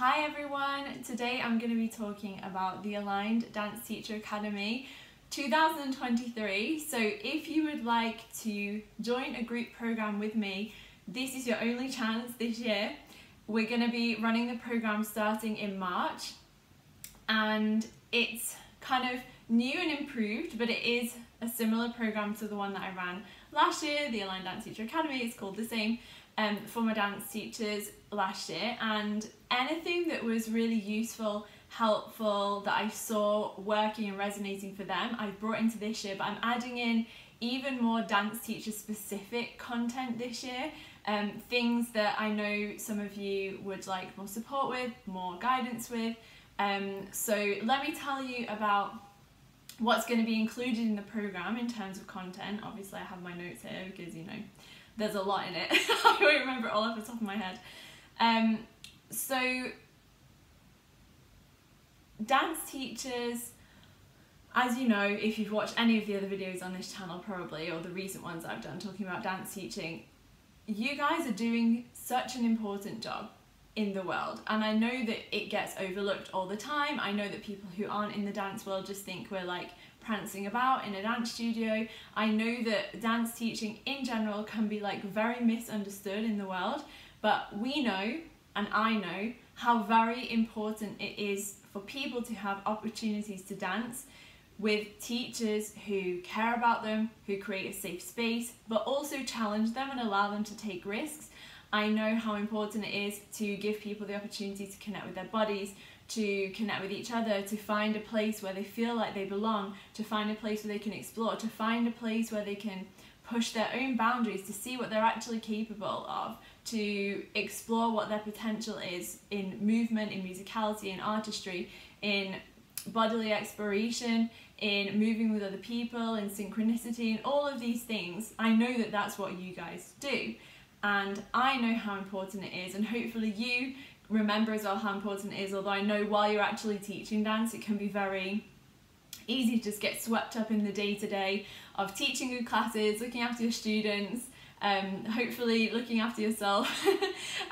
Hi everyone, today I'm going to be talking about the Aligned Dance Teacher Academy 2023. So if you would like to join a group program with me, this is your only chance this year. We're going to be running the program starting in March, and it's kind of new and improved, but it is a similar program to the one that I ran last year, the Aligned Dance Teacher Academy. It's called the same for my dance teachers last year, and anything that was really useful, helpful, that I saw working and resonating for them, I've brought into this year, but I'm adding in even more dance teacher specific content this year, things that I know some of you would like more support with, more guidance with. So let me tell you about what's going to be included in the program in terms of content. Obviously I have my notes here because, you know, there's a lot in it. I won't remember it all off the top of my head. So dance teachers, as you know, if you've watched any of the other videos on this channel probably, or the recent ones I've done talking about dance teaching, you guys are doing such an important job in the world, and I know that it gets overlooked all the time. I know that people who aren't in the dance world just think we're like prancing about in a dance studio. I know that dance teaching in general can be like very misunderstood in the world, but we know, and I know, how very important it is for people to have opportunities to dance with teachers who care about them, who create a safe space, but also challenge them and allow them to take risks. I know how important it is to give people the opportunity to connect with their bodies, to connect with each other, to find a place where they feel like they belong, to find a place where they can explore, to find a place where they can push their own boundaries, to see what they're actually capable of, to explore what their potential is in movement, in musicality, in artistry, in bodily exploration, in moving with other people, in synchronicity, and all of these things. I know that that's what you guys do, and I know how important it is, and hopefully you remember as well how important it is, although I know while you're actually teaching dance it can be very easy to just get swept up in the day-to-day of teaching good classes, looking after your students, hopefully looking after yourself.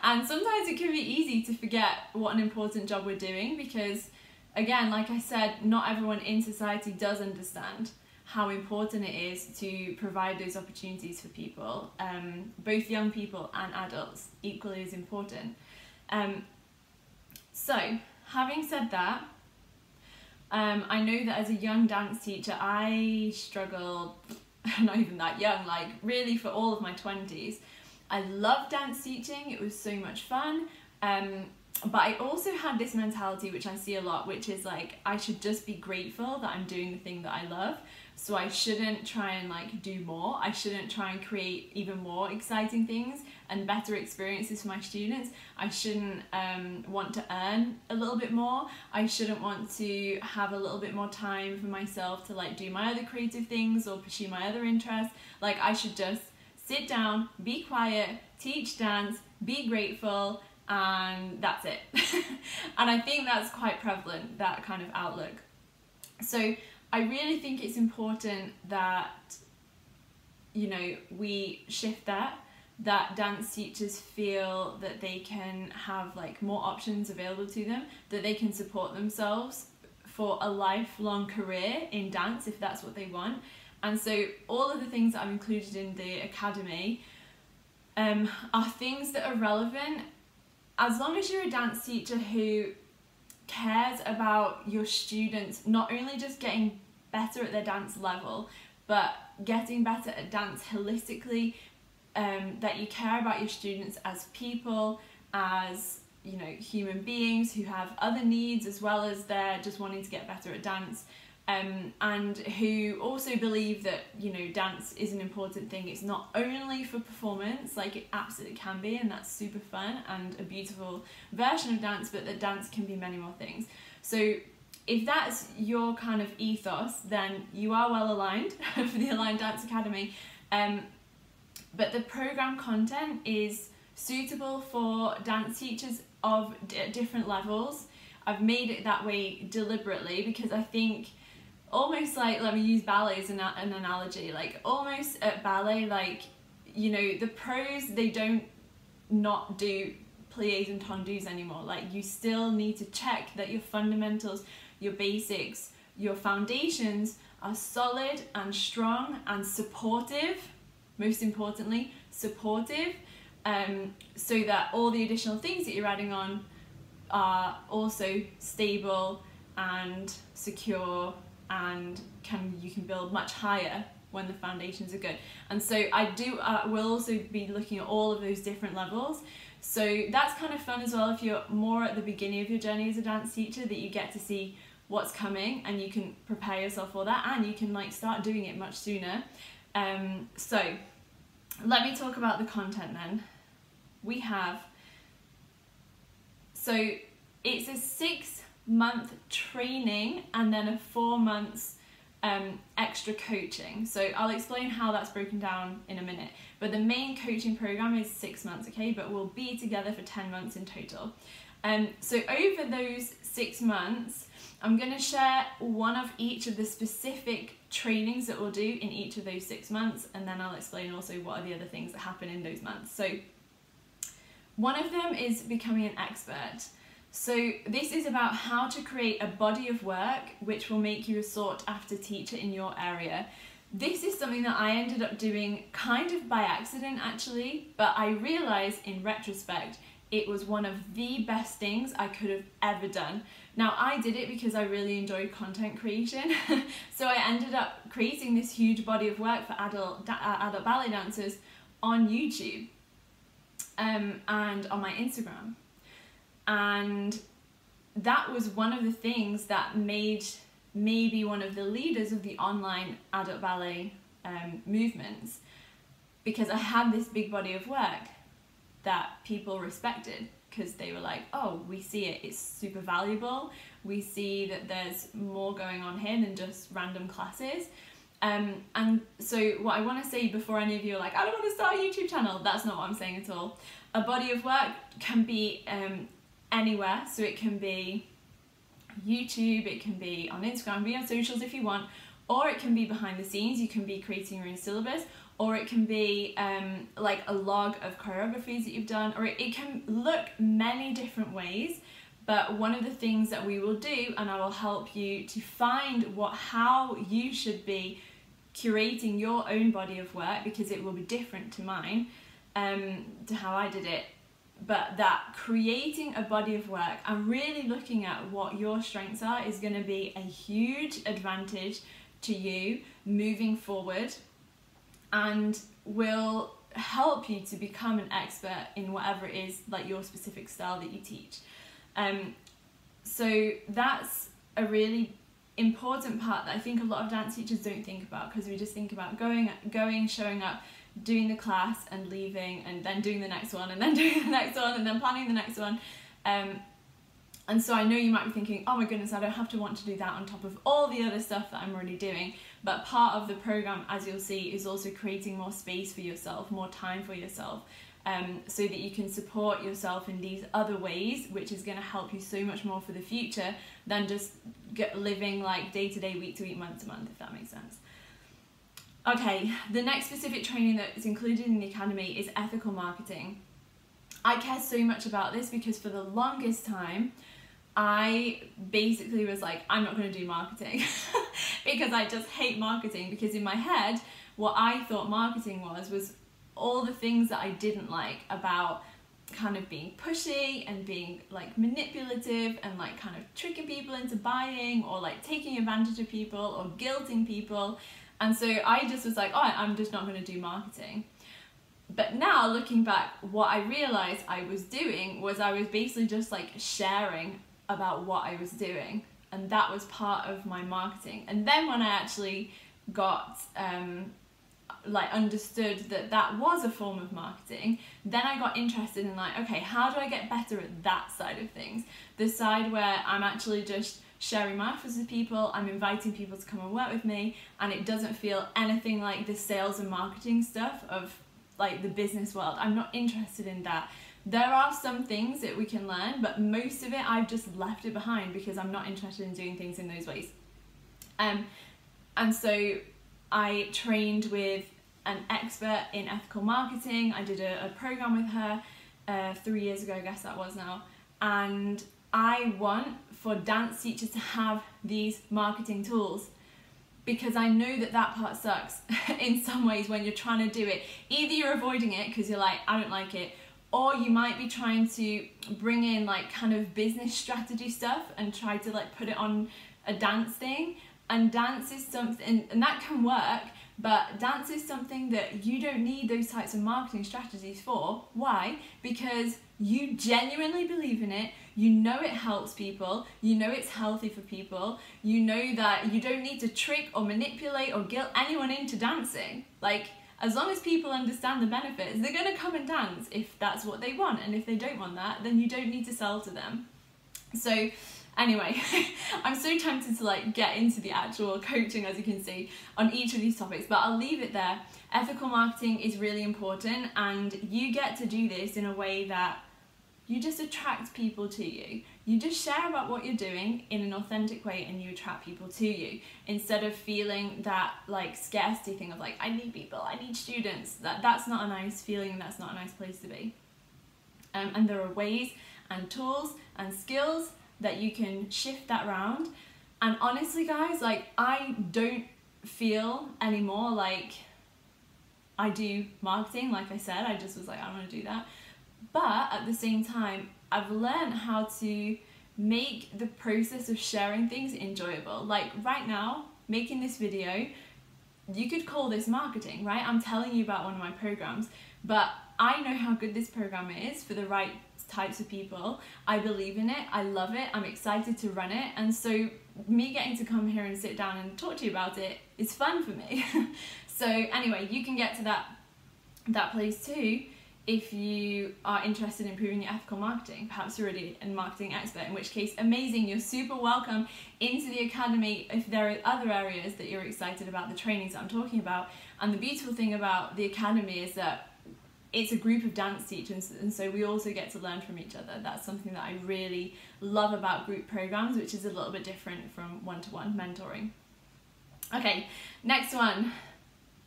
And sometimes it can be easy to forget what an important job we're doing, because again, like I said, not everyone in society does understand how important it is to provide those opportunities for people, both young people and adults, equally as important. So having said that, I know that as a young dance teacher I struggled, not even that young, like really for all of my 20s. I loved dance teaching, it was so much fun, but I also had this mentality which I see a lot, which is like I should just be grateful that I'm doing the thing that I love, so I shouldn't try and like do more, I shouldn't try and create even more exciting things and better experiences for my students. I shouldn't want to earn a little bit more, I shouldn't want to have a little bit more time for myself to like do my other creative things or pursue my other interests. Like I should just sit down, be quiet, teach dance, be grateful, and that's it. And I think that's quite prevalent, that kind of outlook. So I really think it's important that, you know, we shift that dance teachers feel that they can have like more options available to them, that they can support themselves for a lifelong career in dance if that's what they want. And so all of the things that I've included in the academy are things that are relevant as long as you're a dance teacher who cares about your students not only just getting better at their dance level, but getting better at dance holistically, that you care about your students as people, as, you know, human beings who have other needs as well as they're just wanting to get better at dance, and who also believe that, you know, dance is an important thing. It's not only for performance, like it absolutely can be, and that's super fun and a beautiful version of dance, but that dance can be many more things. So if that's your kind of ethos, then you are well aligned for the Aligned Dance Academy. But the program content is suitable for dance teachers of different levels. I've made it that way deliberately because I think almost like, let me use ballet as an analogy, like almost at ballet, like, you know, the pros, they don't not do pliés and tendus anymore. Like, you still need to check that your fundamentals, your basics, your foundations are solid and strong and supportive, most importantly, supportive, so that all the additional things that you're adding on are also stable and secure, and you can build much higher when the foundations are good. And so we'll also be looking at all of those different levels. So that's kind of fun as well if you're more at the beginning of your journey as a dance teacher, that you get to see what's coming and you can prepare yourself for that, and you can like start doing it much sooner. So let me talk about the content then. We have, so it's a 6-month training and then a 4 months extra coaching. So I'll explain how that's broken down in a minute, but the main coaching program is 6 months, okay, but we'll be together for 10 months in total. So over those 6 months, I'm going to share one of each of the specific trainings that we'll do in each of those 6 months, and then I'll explain also what are the other things that happen in those months. So one of them is becoming an expert. So this is about how to create a body of work which will make you a sought after teacher in your area. This is something that I ended up doing kind of by accident actually, but I realised in retrospect it was one of the best things I could have ever done. Now, I did it because I really enjoyed content creation, so I ended up creating this huge body of work for adult ballet dancers on YouTube and on my Instagram. And that was one of the things that made me be one of the leaders of the online adult ballet movements, because I had this big body of work that people respected, because they were like, oh, we see it, it's super valuable, we see that there's more going on here than just random classes. And so what I want to say before any of you are like, I don't want to start a YouTube channel, that's not what I'm saying at all. A body of work can be anywhere, so it can be YouTube, it can be on Instagram, be on socials if you want, or it can be behind the scenes, you can be creating your own syllabus, or it can be like a log of choreographies that you've done, or it can look many different ways. But one of the things that we will do, and I will help you to find how you should be curating your own body of work, because it will be different to mine, to how I did it, but that creating a body of work and really looking at what your strengths are is going to be a huge advantage to you moving forward, and will help you to become an expert in whatever it is, like your specific style that you teach. So that's a really important part that I think a lot of dance teachers don't think about, because we just think about going, showing up, doing the class and leaving, and then doing the next one, and then doing the next one, and then planning the next one. And so I know you might be thinking, oh my goodness, I don't have to want to do that on top of all the other stuff that I'm already doing. But part of the program, as you'll see, is also creating more space for yourself, more time for yourself, so that you can support yourself in these other ways, which is going to help you so much more for the future than just living like day to day, week to week, month to month, if that makes sense. Okay, the next specific training that is included in the academy is ethical marketing. I care so much about this because for the longest time, I basically was like, I'm not going to do marketing because I just hate marketing, because in my head, what I thought marketing was all the things that I didn't like about kind of being pushy and being like manipulative and like kind of tricking people into buying, or like taking advantage of people or guilting people. And so I just was like, oh, I'm just not going to do marketing. But now looking back, what I realized I was doing was I was basically just like sharing about what I was doing, and that was part of my marketing. And then when I actually got like understood that that was a form of marketing, then I got interested in like, okay, how do I get better at that side of things? The side where I'm actually just sharing my offers with people, I'm inviting people to come and work with me, and it doesn't feel anything like the sales and marketing stuff of like the business world. I'm not interested in that. There are some things that we can learn, but most of it I've just left it behind because I'm not interested in doing things in those ways. And so I trained with an expert in ethical marketing. I did a program with her, 3 years ago, I guess that was now, and I want for dance teachers to have these marketing tools, because I know that that part sucks in some ways when you're trying to do it. Either you're avoiding it because you're like, I don't like it, or you might be trying to bring in like kind of business strategy stuff and try to like put it on a dance thing. And dance is something, and that can work, but dance is something that you don't need those types of marketing strategies for. Why? Because you genuinely believe in it, you know it helps people, you know it's healthy for people, you know that you don't need to trick or manipulate or guilt anyone into dancing. Like, as long as people understand the benefits, they're going to come and dance if that's what they want, and if they don't want that, then you don't need to sell to them. So anyway, I'm so tempted to like get into the actual coaching, as you can see, on each of these topics, but I'll leave it there. Ethical marketing is really important, and you get to do this in a way that you just attract people to you. You just share about what you're doing in an authentic way and you attract people to you, instead of feeling that like scarcity thing of like, I need people, I need students. That's not a nice feeling, and that's not a nice place to be. And there are ways and tools and skills that you can shift that around. And honestly guys, like, I don't feel anymore like I do marketing. Like I said, I just was like, I don't want to do that. But at the same time, I've learned how to make the process of sharing things enjoyable. Like right now, making this video, you could call this marketing, right? I'm telling you about one of my programs, but I know how good this program is for the right types of people. I believe in it, I love it, I'm excited to run it, and so me getting to come here and sit down and talk to you about it is fun for me. So anyway, you can get to that place too if you are interested in improving your ethical marketing. Perhaps you're already a marketing expert, in which case, amazing, you're super welcome into the academy if there are other areas that you're excited about, the trainings that I'm talking about. And the beautiful thing about the academy is that it's a group of dance teachers, and so we also get to learn from each other. That's something that I really love about group programs, which is a little bit different from one-to-one mentoring. Okay, next one,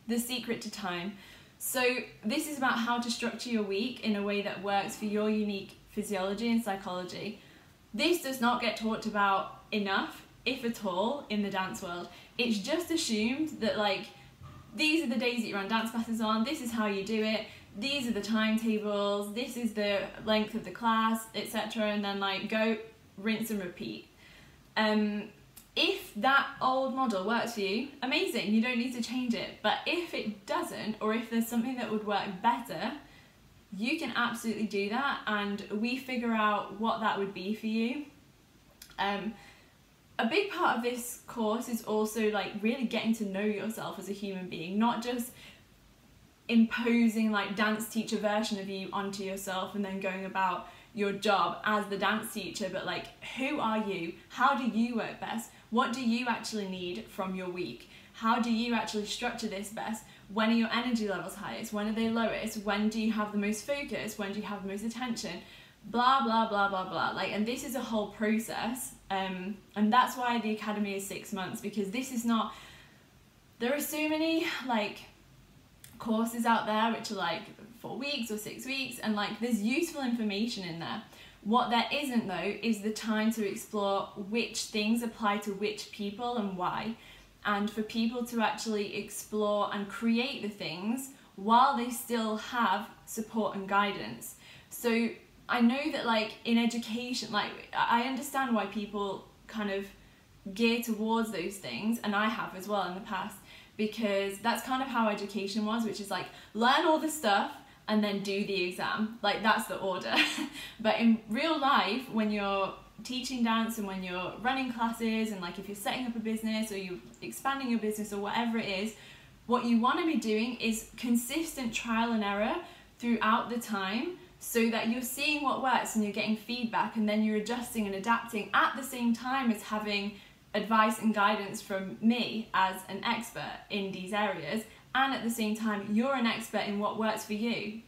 the secret to time. So this is about how to structure your week in a way that works for your unique physiology and psychology. This does not get talked about enough, if at all, in the dance world. It's just assumed that like, these are the days that you run dance classes on, this is how you do it, these are the timetables, this is the length of the class, etc. And then like, go, rinse and repeat. If that old model works for you, amazing, you don't need to change it. But if it doesn't, or if there's something that would work better, you can absolutely do that, and we figure out what that would be for you. A big part of this course is also like really getting to know yourself as a human being, not just imposing like dance teacher version of you onto yourself and then going about your job as the dance teacher, but like, who are you? How do you work best? What do you actually need from your week? How do you actually structure this best? When are your energy levels highest? When are they lowest? When do you have the most focus? When do you have the most attention? Blah, blah, blah, blah, blah. Like, and this is a whole process. And that's why the academy is 6 months, because this is not, there are so many like courses out there which are like 4 weeks or 6 weeks, and like there's useful information in there. What there isn't though is the time to explore which things apply to which people and why, and for people to actually explore and create the things while they still have support and guidance. So I know that like in education, like I understand why people kind of gear towards those things, and I have as well in the past, because that's kind of how education was, which is like learn all the stuff and then do the exam. Like that's the order. But in real life, when you're teaching dance and when you're running classes, and like if you're setting up a business or you're expanding your business or whatever it is, what you want to be doing is consistent trial and error throughout the time, so that you're seeing what works and you're getting feedback, and then you're adjusting and adapting at the same time as having advice and guidance from me as an expert in these areas, and at the same time you're an expert in what works for you.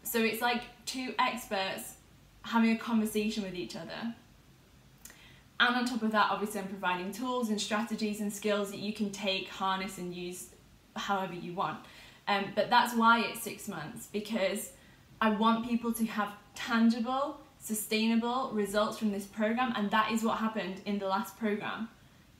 So it's like two experts having a conversation with each other. And on top of that, obviously I'm providing tools and strategies and skills that you can take, harness and use however you want. But that's why it's 6 months, because I want people to have tangible, sustainable results from this program, and that is what happened in the last program.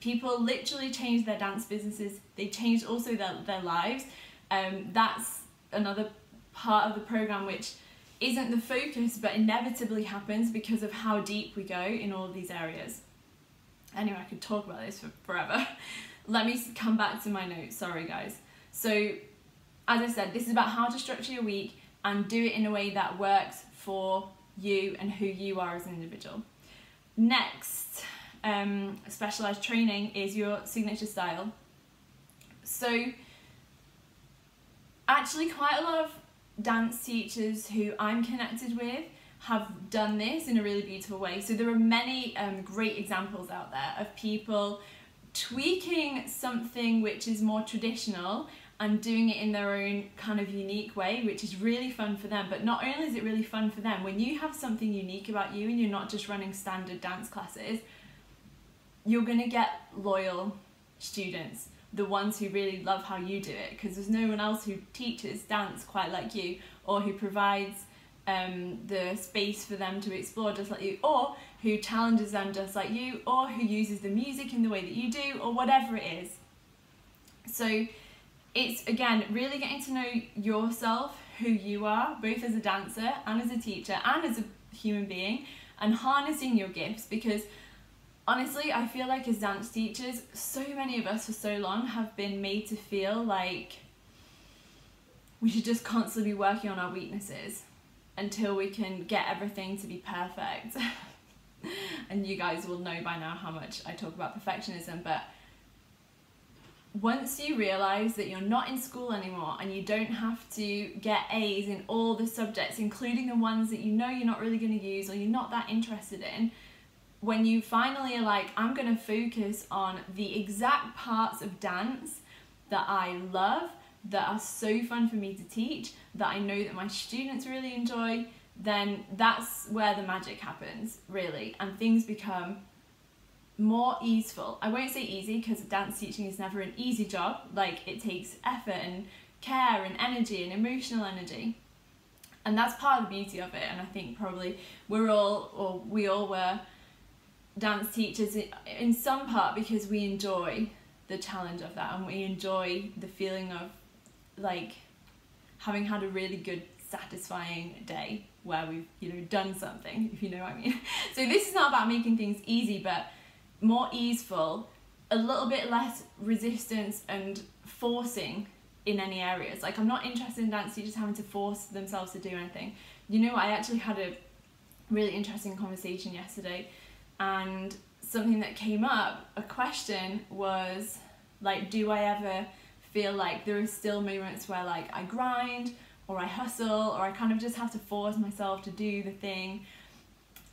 People literally changed their dance businesses. They changed also their lives. That's another part of the program which isn't the focus, but inevitably happens because of how deep we go in all of these areas. Anyway, I could talk about this for forever. Let me come back to my notes, sorry guys. So, as I said, this is about how to structure your week and do it in a way that works for you and who you are as an individual. Next, specialised training is your signature style. So, actually quite a lot of dance teachers who I'm connected with have done this in a really beautiful way. So there are many great examples out there of people tweaking something which is more traditional and doing it in their own kind of unique way, which is really fun for them. But not only is it really fun for them, when you have something unique about you and you're not just running standard dance classes, you're gonna get loyal students, the ones who really love how you do it, because there's no one else who teaches dance quite like you, or who provides the space for them to explore just like you, or who challenges them just like you, or who uses the music in the way that you do, or whatever it is. So it's, again, really getting to know yourself, who you are, both as a dancer and as a teacher and as a human being, and harnessing your gifts, because honestly, I feel like as dance teachers, so many of us for so long have been made to feel like we should just constantly be working on our weaknesses until we can get everything to be perfect. And you guys will know by now how much I talk about perfectionism, but once you realise that you're not in school anymore and you don't have to get A's in all the subjects, including the ones that you know you're not really going to use or you're not that interested in, when you finally are like, I'm going to focus on the exact parts of dance that I love, that are so fun for me to teach, that I know that my students really enjoy, then that's where the magic happens, really, and things become more easeful. I won't say easy, because dance teaching is never an easy job. Like, it takes effort and care and energy and emotional energy, and that's part of the beauty of it. And I think probably we all were dance teachers in some part because we enjoy the challenge of that, and we enjoy the feeling of like having had a really good, satisfying day where we've, you know, done something, if you know what I mean. So this is not about making things easy, but more easeful, a little bit less resistance and forcing in any areas. Like, I'm not interested in dance teachers having to force themselves to do anything. You know, I actually had a really interesting conversation yesterday, and something that came up, a question was like, do I ever feel like there are still moments where like I grind or I hustle or I kind of just have to force myself to do the thing?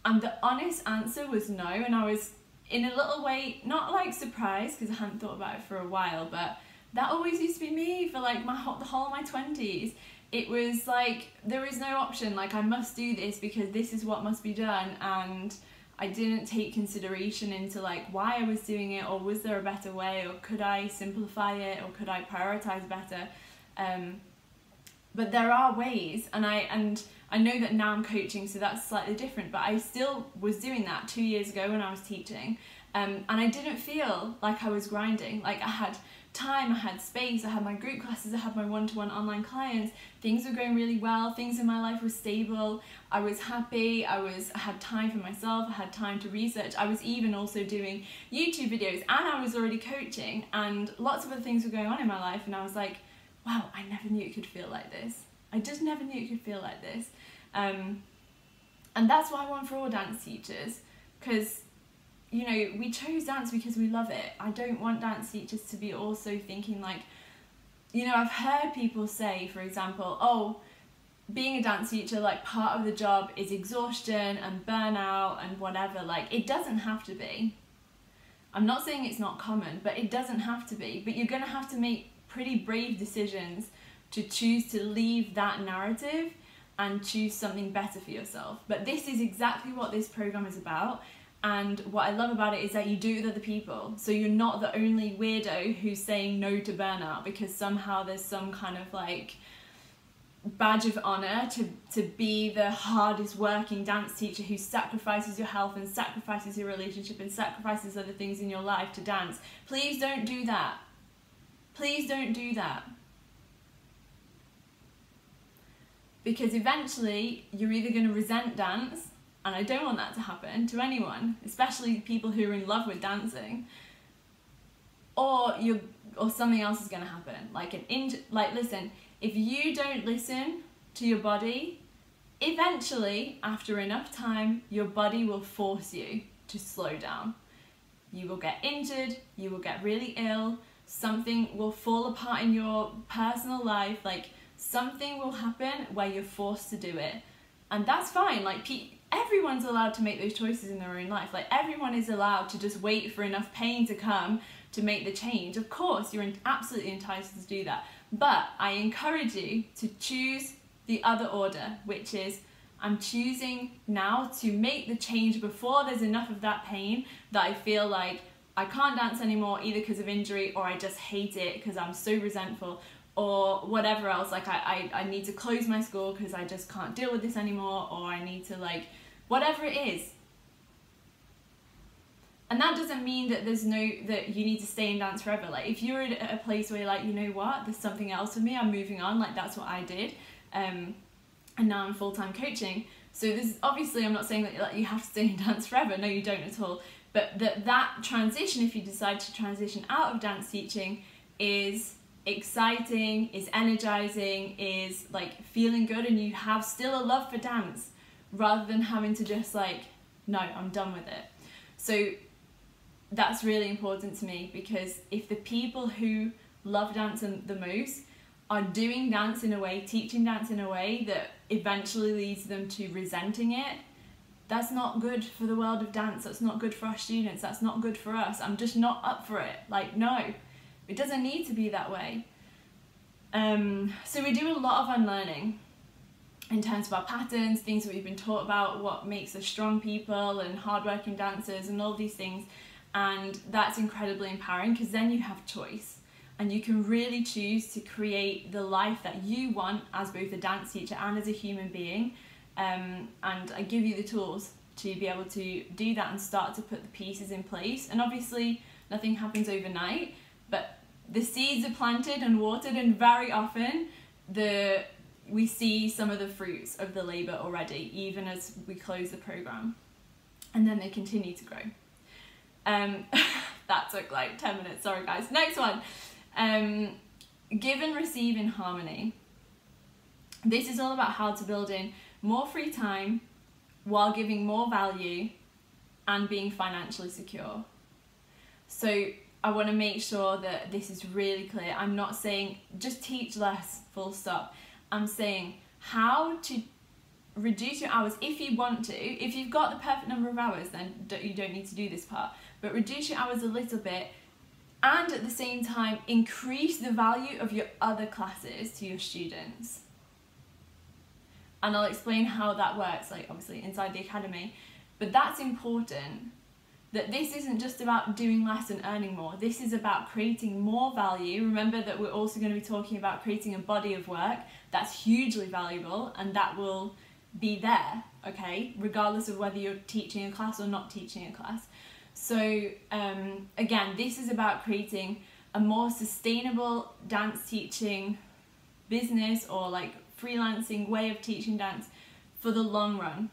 And the honest answer was no. And I was in a little way not like surprised, because I hadn't thought about it for a while, but that always used to be me for like the whole of my 20s. It was like there is no option, like I must do this because this is what must be done, and I didn't take consideration into like why I was doing it, or was there a better way, or could I simplify it, or could I prioritize better. But there are ways, and I know that now I'm coaching, so that's slightly different, but I still was doing that 2 years ago when I was teaching, and I didn't feel like I was grinding. Like, I had time, I had space, I had my group classes, I had my one-to-one online clients, things were going really well, things in my life were stable, I was happy, I had time for myself, I had time to research, I was even also doing YouTube videos, and I was already coaching, and lots of other things were going on in my life, and I was like, wow, I never knew it could feel like this. I just never knew it could feel like this. And that's what I want for all dance teachers, because, you know, we chose dance because we love it. I don't want dance teachers to be also thinking like, you know, I've heard people say, for example, oh, being a dance teacher, like part of the job is exhaustion and burnout and whatever. Like, it doesn't have to be. I'm not saying it's not common, but it doesn't have to be. But you're going to have to make pretty brave decisions to choose to leave that narrative and choose something better for yourself. But this is exactly what this program is about. And what I love about it is that you do it with other people. So you're not the only weirdo who's saying no to burnout because somehow there's some kind of like badge of honor to be the hardest working dance teacher who sacrifices your health and sacrifices your relationship and sacrifices other things in your life to dance. Please don't do that. Please don't do that. Because eventually you're either going to resent dance, and I don't want that to happen to anyone, especially people who are in love with dancing, or something else is going to happen. Like listen, if you don't listen to your body, eventually, after enough time, your body will force you to slow down. You will get injured, you will get really ill, something will fall apart in your personal life, like something will happen where you're forced to do it. And that's fine, like everyone's allowed to make those choices in their own life. Like everyone is allowed to just wait for enough pain to come to make the change. Of course, you're absolutely entitled to do that. But I encourage you to choose the other order, which is I'm choosing now to make the change before there's enough of that pain that I feel like I can't dance anymore, either because of injury or I just hate it because I'm so resentful, or whatever else. Like I need to close my school because I just can't deal with this anymore, or I need to, like, whatever it is. And that doesn't mean that that you need to stay in dance forever. Like if you're at a place where you're like, you know what, there's something else for me, I'm moving on, like that's what I did. And now I'm full-time coaching. So this is, obviously I'm not saying that like, you have to stay in dance forever, no you don't at all. But that transition, if you decide to transition out of dance teaching, is exciting, is energizing, is like feeling good, and you have still a love for dance, rather than having to just like, no, I'm done with it. So that's really important to me, because if the people who love dance the most are doing dance in a way, teaching dance in a way that eventually leads them to resenting it, that's not good for the world of dance, that's not good for our students, that's not good for us. I'm just not up for it. Like, no, it doesn't need to be that way. So we do a lot of unlearning in terms of our patterns, things that we've been taught about, what makes us strong people and hardworking dancers and all these things. And that's incredibly empowering, because then you have choice and you can really choose to create the life that you want as both a dance teacher and as a human being. And I give you the tools to be able to do that and start to put the pieces in place. And obviously nothing happens overnight, but the seeds are planted and watered, and very often we see some of the fruits of the labour already, even as we close the programme, and then they continue to grow. That took like 10 minutes, sorry guys. Next one, give and receive in harmony. This is all about how to build in more free time while giving more value and being financially secure. So I want to make sure that this is really clear. I'm not saying just teach less, full stop. I'm saying how to reduce your hours if you want to. If you've got the perfect number of hours, then you don't need to do this part. But reduce your hours a little bit, and at the same time increase the value of your other classes to your students. And I'll explain how that works, like obviously inside the academy. But that's important, that this isn't just about doing less and earning more. This is about creating more value. Remember that we're also going to be talking about creating a body of work that's hugely valuable, and that will be there, okay, regardless of whether you're teaching a class or not teaching a class. So again, this is about creating a more sustainable dance teaching business, or like freelancing way of teaching dance for the long run,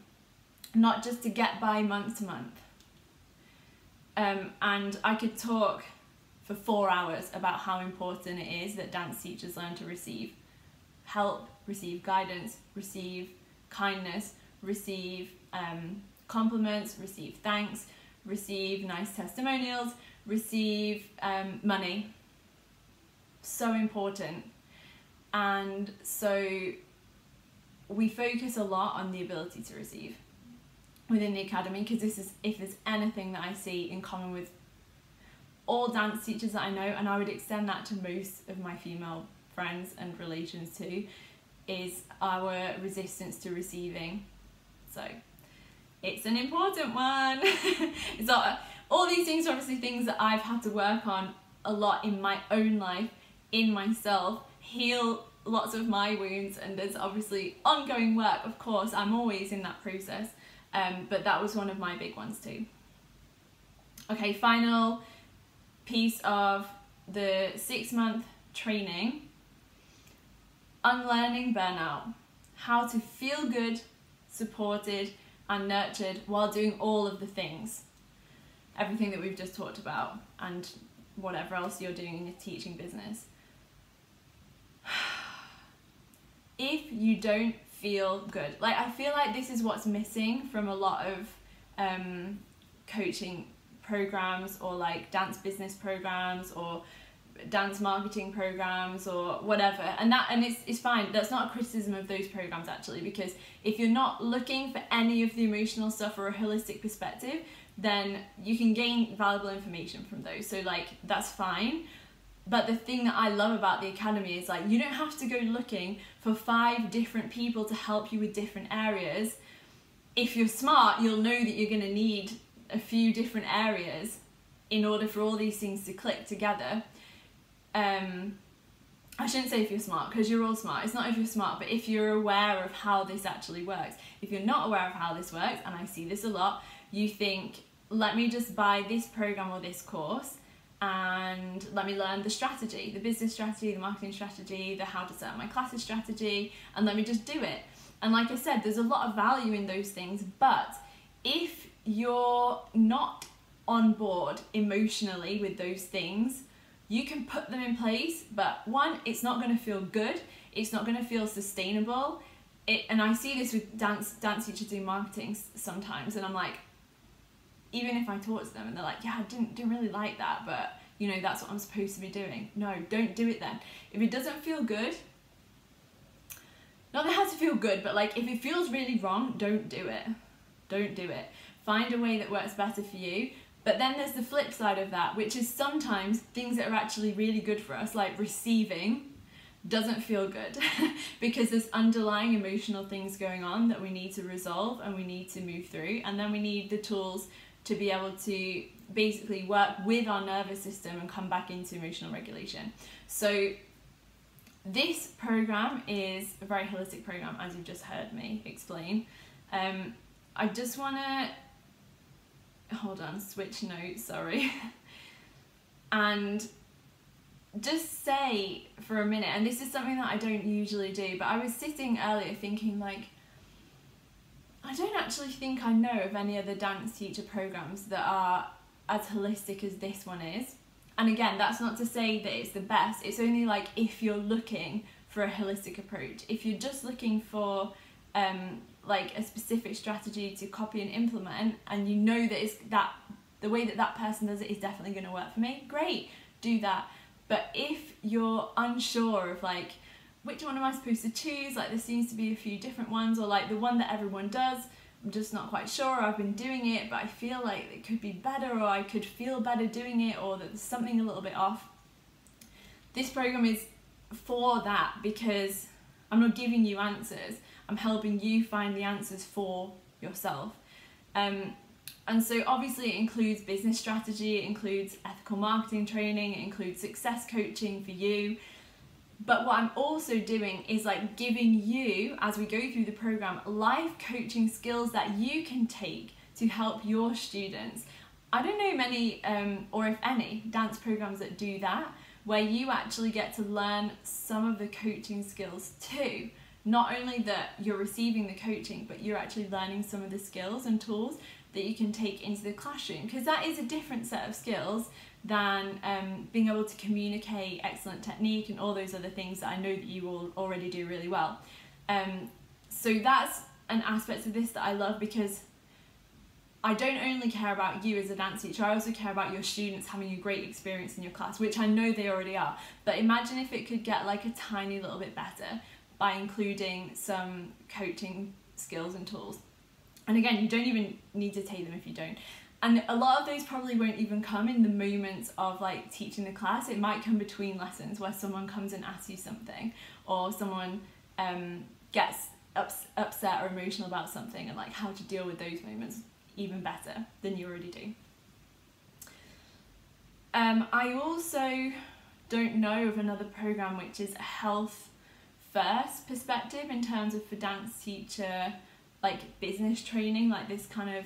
not just to get by month to month. And I could talk for 4 hours about how important it is that dance teachers learn to receive help, receive guidance, receive kindness, receive compliments, receive thanks, receive nice testimonials, receive money. So important. And so we focus a lot on the ability to receive within the academy, because this is, if there's anything that I see in common with all dance teachers that I know, and I would extend that to most of my female friends and relations too, is our resistance to receiving. So it's an important one. It's not, all these things are obviously things that I've had to work on a lot in my own life, in myself, heal lots of my wounds, and there's obviously ongoing work, of course, I'm always in that process, but that was one of my big ones too. Okay, final piece of the 6-month training, unlearning burnout, how to feel good, supported and nurtured while doing all of the things, everything that we've just talked about and whatever else you're doing in your teaching business. If you don't feel good, like I feel like this is what's missing from a lot of coaching programs, or like dance business programs, or dance marketing programs, or whatever, and it's fine. That's not a criticism of those programs actually, because if you're not looking for any of the emotional stuff or a holistic perspective, then you can gain valuable information from those, so like that's fine. But the thing that I love about the Academy is like you don't have to go looking for 5 different people to help you with different areas. If you're smart, you'll know that you're going to need a few different areas in order for all these things to click together. I shouldn't say if you're smart, because you're all smart. It's not if you're smart, but if you're aware of how this actually works. If you're not aware of how this works, and I see this a lot, you think, let me just buy this program or this course and let me learn the strategy, the business strategy, the marketing strategy, the how to set up my classes strategy, and let me just do it. And like I said, there's a lot of value in those things, but if you're not on board emotionally with those things, you can put them in place, but one, it's not going to feel good, it's not going to feel sustainable. And I see this with dance teachers doing marketing sometimes, and I'm like, even if I talk to them and they're like, yeah, I didn't really like that, but you know, that's what I'm supposed to be doing. No, don't do it then. If it doesn't feel good, not that it has to feel good, but like if it feels really wrong, don't do it. Don't do it. Find a way that works better for you. But then there's the flip side of that, which is sometimes things that are actually really good for us, like receiving, doesn't feel good because there's underlying emotional things going on that we need to resolve and we need to move through, and then we need the tools to be able to basically work with our nervous system and come back into emotional regulation. So this program is a very holistic program, as you've just heard me explain. I just want to, hold on, switch notes, sorry. And just say for a minute, and this is something that I don't usually do, but I was sitting earlier thinking like, I don't actually think I know of any other dance teacher programs that are as holistic as this one is. And again, that's not to say that it's the best, it's only like if you're looking for a holistic approach. If you're just looking for like a specific strategy to copy and implement, and you know that it's that the way that that person does it is definitely going to work for me, great, do that. But if you're unsure of like, which one am I supposed to choose, like there seems to be a few different ones, or like the one that everyone does, I'm just not quite sure, I've been doing it but I feel like it could be better, or I could feel better doing it, or that there's something a little bit off. This program is for that, because I'm not giving you answers, I'm helping you find the answers for yourself. And so obviously it includes business strategy, it includes ethical marketing training, it includes success coaching for you. But what I'm also doing is like giving you, as we go through the program, life coaching skills that you can take to help your students. I don't know many, or if any, dance programs that do that, where you actually get to learn some of the coaching skills too. Not only that you're receiving the coaching, but you're actually learning some of the skills and tools that you can take into the classroom, because that is a different set of skills than being able to communicate excellent technique and all those other things that I know that you all already do really well. So that's an aspect of this that I love, because I don't only care about you as a dance teacher, I also care about your students having a great experience in your class, which I know they already are. But imagine if it could get like a tiny little bit better by including some coaching skills and tools. And again, you don't even need to take them if you don't. And a lot of those probably won't even come in the moments of like teaching the class. It might come between lessons where someone comes and asks you something, or someone gets upset or emotional about something, and like how to deal with those moments even better than you already do. I also don't know of another program which is a health first perspective in terms of for dance teacher, like business training, like this kind of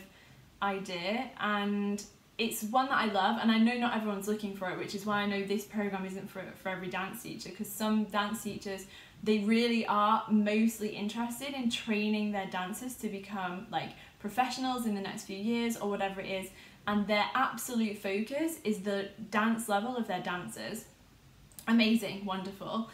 idea, and it's one that I love, and I know not everyone's looking for it, which is why I know this program isn't for every dance teacher, because some dance teachers, they really are mostly interested in training their dancers to become like professionals in the next few years or whatever it is, and their absolute focus is the dance level of their dancers. Amazing, wonderful.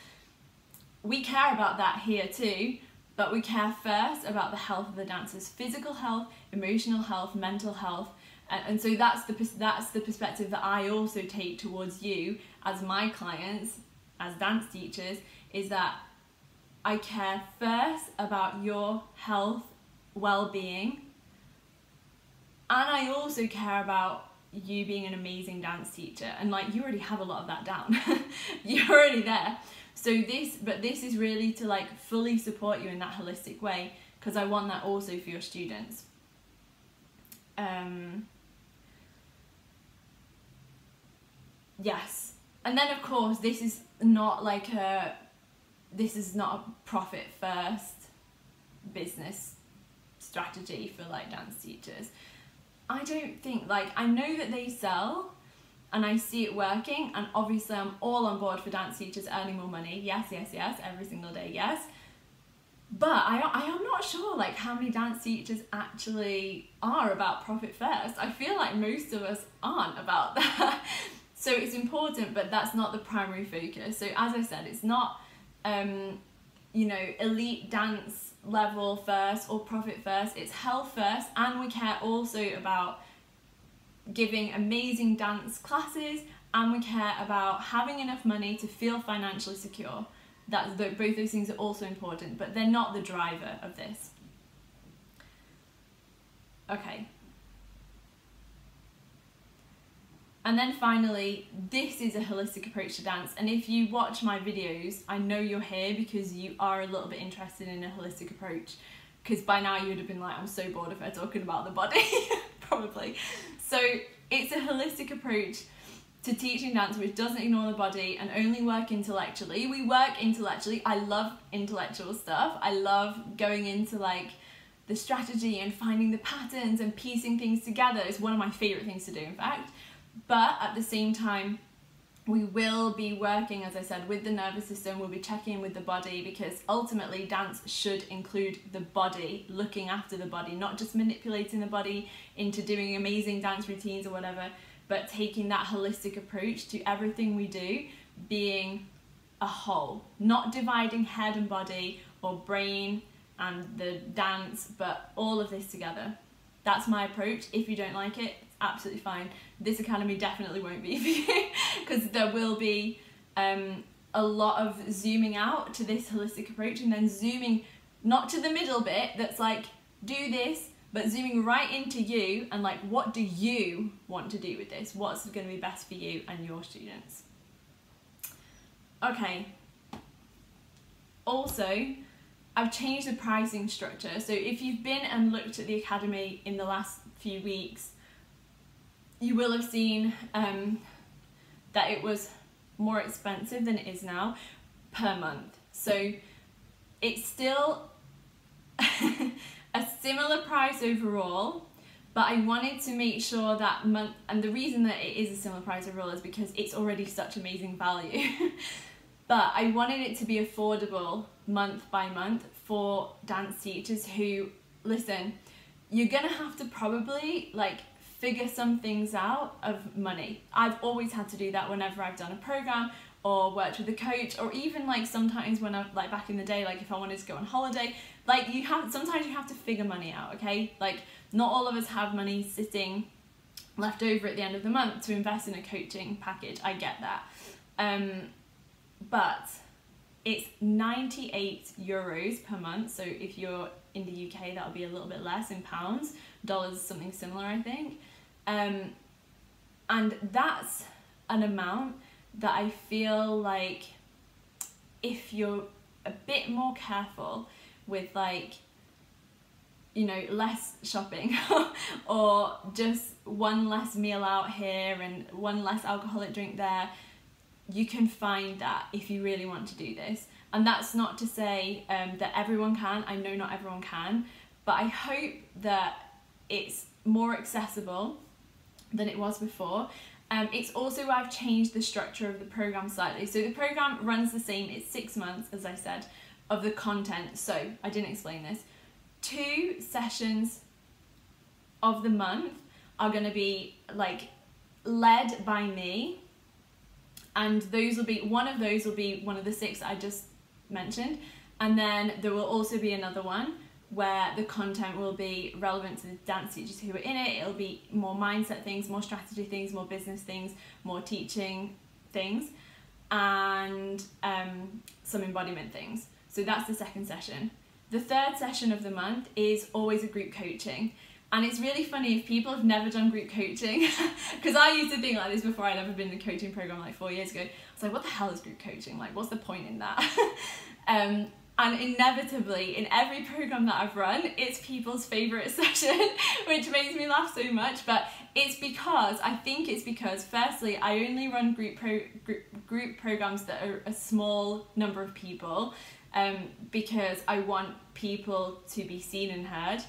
We care about that here too, but we care first about the health of the dancers, physical health, emotional health, mental health. And so that's the perspective that I also take towards you as my clients, as dance teachers, is that I care first about your health, well-being, and I also care about you being an amazing dance teacher. And like, you already have a lot of that down. You're already there. So this is really to like fully support you in that holistic way, because I want that also for your students. Yes, and then of course this is not a profit first business strategy for like dance teachers. I don't think, like, I know that they sell and I see it working, and obviously I'm all on board for dance teachers earning more money. Yes, every single day, yes. But I am not sure like how many dance teachers actually are about profit first. I feel like most of us aren't about that. So it's important, but that's not the primary focus. So as I said, it's not, you know, elite dance level first or profit first. It's health first, and we care also about giving amazing dance classes, and we care about having enough money to feel financially secure. Both those things are also important, but they're not the driver of this. Okay. And then finally, this is a holistic approach to dance. And if you watch my videos, I know you're here because you are a little bit interested in a holistic approach. Because by now you would have been like, I'm so bored of her talking about the body, probably. So it's a holistic approach to teaching dance which doesn't ignore the body and only work intellectually. We work intellectually. I love intellectual stuff. I love going into like the strategy and finding the patterns and piecing things together. It's one of my favourite things to do, in fact. But at the same time, we will be working, as I said, with the nervous system. We'll be checking in with the body, because ultimately dance should include the body, looking after the body, not just manipulating the body into doing amazing dance routines or whatever, but taking that holistic approach to everything we do, being a whole, not dividing head and body or brain and the dance, but all of this together. That's my approach. If you don't like it, it's absolutely fine. This academy definitely won't be for you, because there will be a lot of zooming out to this holistic approach, and then zooming not to the middle bit that's like, do this, but zooming right into you and like, what do you want to do with this? What's going to be best for you and your students? Okay. Also, I've changed the pricing structure. So if you've been and looked at the academy in the last few weeks, you will have seen that it was more expensive than it is now per month. So it's still a similar price overall, but I wanted to make sure that month, and the reason that it is a similar price overall is because it's already such amazing value. But I wanted it to be affordable month by month for dance teachers who, listen, you're gonna have to probably like figure some things out of money. I've always had to do that whenever I've done a program or worked with a coach, or even like sometimes when I've like back in the day, like if I wanted to go on holiday, like sometimes you have to figure money out, okay? Like not all of us have money sitting left over at the end of the month to invest in a coaching package. I get that. But it's €98 per month. So if you're in the UK, that'll be a little bit less in pounds. Dollars, something similar, I think. And that's an amount that I feel like if you're a bit more careful with like, you know, less shopping or just one less meal out here and one less alcoholic drink there, you can find that if you really want to do this. And that's not to say that everyone can. I know not everyone can, but I hope that it's more accessible than it was before. It's also where I've changed the structure of the program slightly. So the program runs the same. It's 6 months, as I said, of the content. So I didn't explain this. 2 sessions of the month are going to be like led by me, and those will be, one of those will be one of the 6 I just mentioned, and then there will also be another one where the content will be relevant to the dance teachers who are in it. It'll be more mindset things, more strategy things, more business things, more teaching things, and some embodiment things. So that's the second session. The third session of the month is always a group coaching. And it's really funny if people have never done group coaching, because I used to think like this before I'd ever been in a coaching program like 4 years ago. I was like, what the hell is group coaching? Like, what's the point in that? And inevitably, in every program that I've run, it's people's favourite session, which makes me laugh so much. But it's because, I think it's because, firstly, I only run group programs that are a small number of people, because I want people to be seen and heard.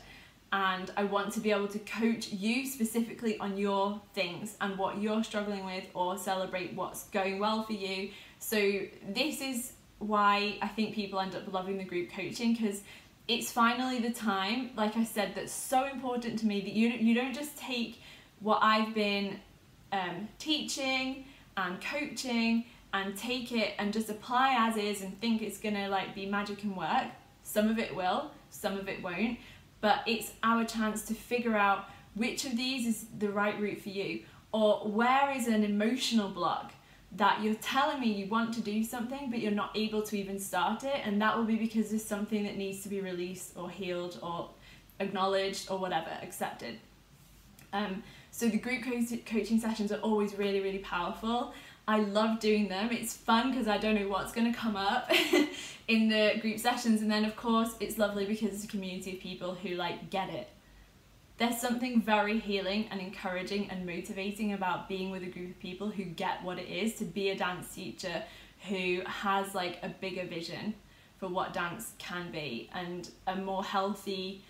And I want to be able to coach you specifically on your things and what you're struggling with, or celebrate what's going well for you. So this is why I think people end up loving the group coaching, because it's finally the time, like I said, that's so important to me, that you don't just take what I've been teaching and coaching and take it and just apply as is and think it's gonna like be magic and work. Some of it will, some of it won't. But it's our chance to figure out which of these is the right route for you, or where is an emotional block that you're telling me you want to do something but you're not able to even start it, and that will be because there's something that needs to be released or healed or acknowledged or whatever, accepted. So the group coaching sessions are always really, really powerful. I love doing them. It's fun because I don't know what's going to come up in the group sessions, and then of course it's lovely because it's a community of people who like get it. There's something very healing and encouraging and motivating about being with a group of people who get what it is to be a dance teacher, who has like a bigger vision for what dance can be and a more healthy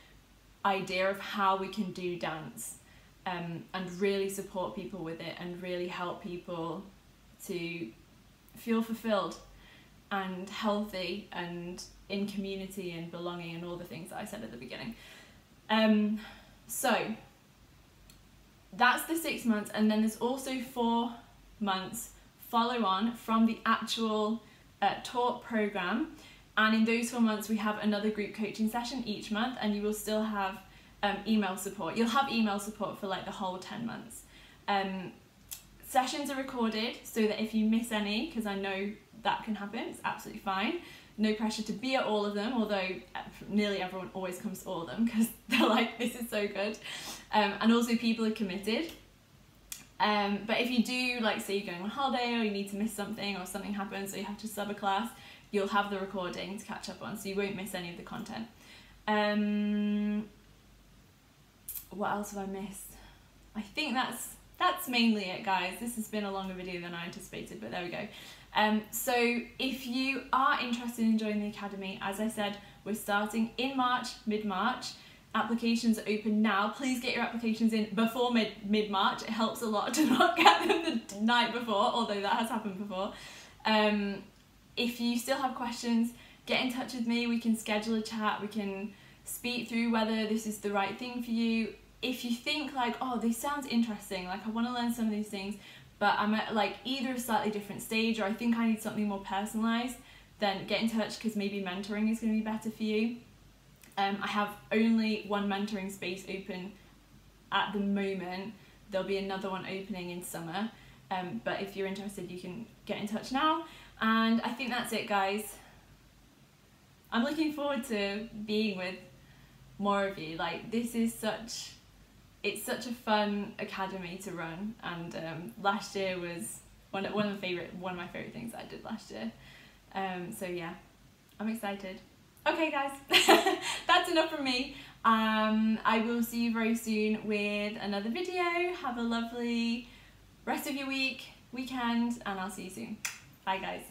idea of how we can do dance, and really support people with it and really help people to feel fulfilled and healthy and in community and belonging and all the things that I said at the beginning. So that's the 6 months, and then there's also 4 months follow on from the actual taught program, and in those 4 months we have another group coaching session each month, and you will still have email support. You'll have email support for like the whole 10 months. Sessions are recorded so that if you miss any, because I know that can happen, it's absolutely fine. No pressure to be at all of them, although nearly everyone always comes to all of them because they're like, this is so good. And also people are committed. But if you do, like say you're going on holiday or you need to miss something or something happens or you have to sub a class, you'll have the recording to catch up on, so you won't miss any of the content. What else have I missed? I think that's mainly it, guys. This has been a longer video than I anticipated, but there we go. So if you are interested in joining the Academy, as I said, we're starting in March, mid-March. Applications are open now. Please get your applications in before mid-March. It helps a lot to not get them the night before, although that has happened before. If you still have questions, get in touch with me. We can schedule a chat. We can speak through whether this is the right thing for you. If you think like, oh, this sounds interesting, like I want to learn some of these things, but I'm at like either a slightly different stage or I think I need something more personalised, then get in touch, because maybe mentoring is going to be better for you. I have only 1 mentoring space open at the moment. There'll be another one opening in summer, but if you're interested you can get in touch now. And I think that's it, guys. I'm looking forward to being with more of you. Like, this is it's such a fun academy to run, and last year was one of my favourite things that I did last year. So yeah, I'm excited. Okay guys, that's enough from me. I will see you very soon with another video. Have a lovely rest of your weekend, and I'll see you soon. Bye guys.